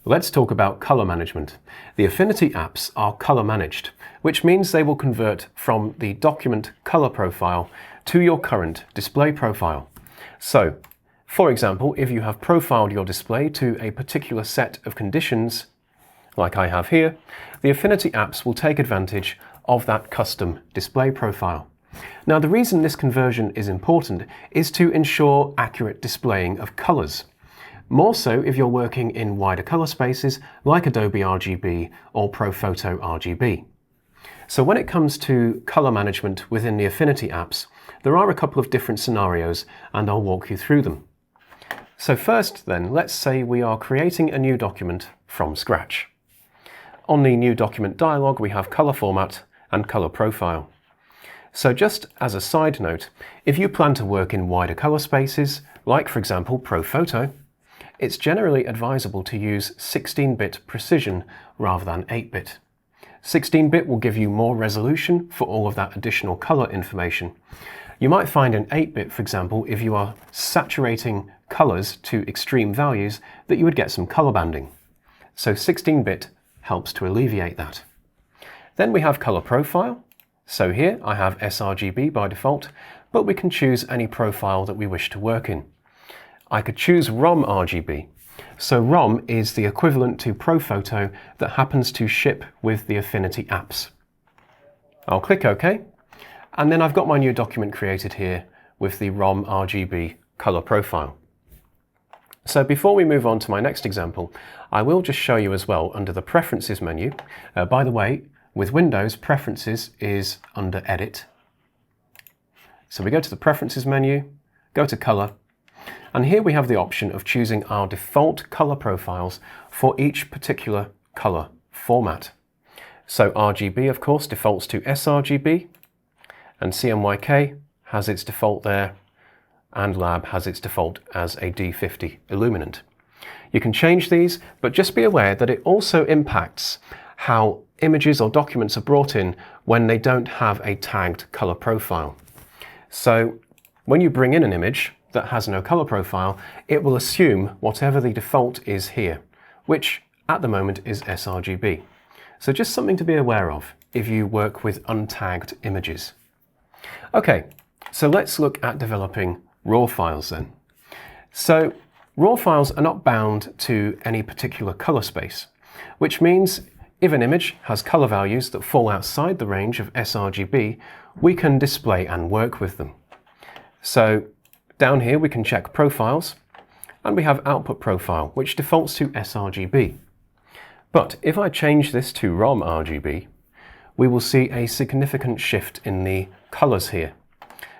Let's talk about color management. The Affinity apps are color managed, which means they will convert from the document color profile to your current display profile. So, for example, if you have profiled your display to a particular set of conditions, like I have here, the Affinity apps will take advantage of that custom display profile. Now, the reason this conversion is important is to ensure accurate displaying of colors. More so if you're working in wider color spaces like Adobe RGB or ProPhoto RGB. So when it comes to color management within the Affinity apps, there are a couple of different scenarios and I'll walk you through them. So first then, let's say we are creating a new document from scratch. On the new document dialog, we have color format and color profile. So just as a side note, if you plan to work in wider color spaces, like for example ProPhoto, it's generally advisable to use 16-bit precision rather than 8-bit. 16-bit will give you more resolution for all of that additional color information. You might find in 8-bit, for example, if you are saturating colors to extreme values, that you would get some color banding. So 16-bit helps to alleviate that. Then we have color profile. So here I have sRGB by default, but we can choose any profile that we wish to work in. I could choose ROM RGB. So ROM is the equivalent to ProPhoto that happens to ship with the Affinity apps. I'll click OK, and then I've got my new document created here with the ROM RGB color profile. So before we move on to my next example, I will just show you as well under the Preferences menu. By the way, with Windows, Preferences is under Edit. So we go to the Preferences menu, go to Color, and here we have the option of choosing our default color profiles for each particular color format. So RGB, of course, defaults to sRGB, and CMYK has its default there, and Lab has its default as a D50 illuminant. You can change these, but just be aware that it also impacts how images or documents are brought in when they don't have a tagged color profile. So when you bring in an image that has no color profile, it will assume whatever the default is here, which at the moment is sRGB. So just something to be aware of if you work with untagged images. Okay, so let's look at developing raw files then. So raw files are not bound to any particular color space, which means if an image has color values that fall outside the range of sRGB, we can display and work with them. So down here we can check profiles, and we have output profile, which defaults to sRGB. But if I change this to ROM RGB, we will see a significant shift in the colors here.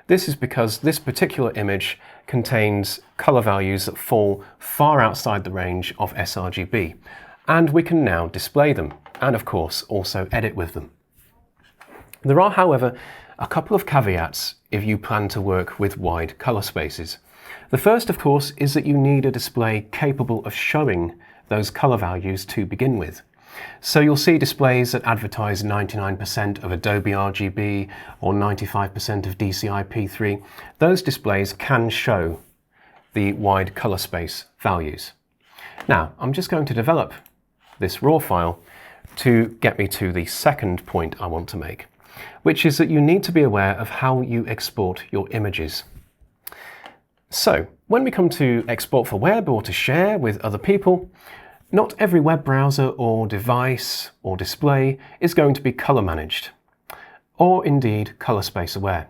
This is because this particular image contains color values that fall far outside the range of sRGB, and we can now display them, and of course also edit with them. There are, however, a couple of caveats if you plan to work with wide color spaces. The first, of course, is that you need a display capable of showing those color values to begin with. So you'll see displays that advertise 99% of Adobe RGB or 95% of DCI-P3. Those displays can show the wide color space values. Now, I'm just going to develop this raw file to get me to the second point I want to make, which is that you need to be aware of how you export your images. So, when we come to export for web or to share with other people, not every web browser or device or display is going to be color managed, or indeed color space aware.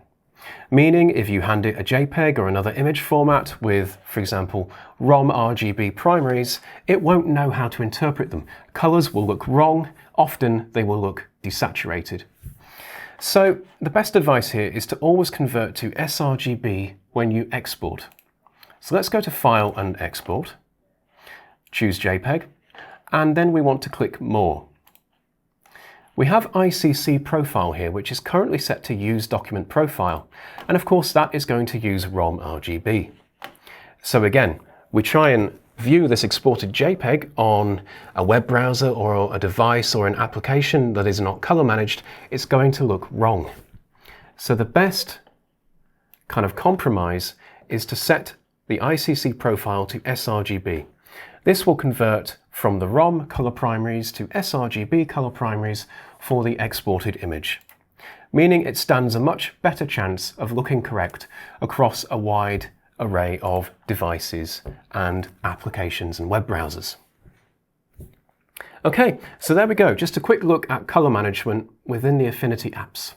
Meaning if you hand it a JPEG or another image format with, for example, ROM RGB primaries, it won't know how to interpret them. Colors will look wrong, often they will look desaturated. So the best advice here is to always convert to sRGB when you export. So let's go to File and Export, choose JPEG, and then we want to click More. We have ICC profile here, which is currently set to use document profile, and of course that is going to use ROM RGB. So again, we try and view this exported JPEG on a web browser or a device or an application that is not color managed, it's going to look wrong. So the best kind of compromise is to set the ICC profile to sRGB. This will convert from the ROM color primaries to sRGB color primaries for the exported image, meaning it stands a much better chance of looking correct across a wide array of devices and applications and web browsers. Okay, so there we go, just a quick look at color management within the Affinity apps.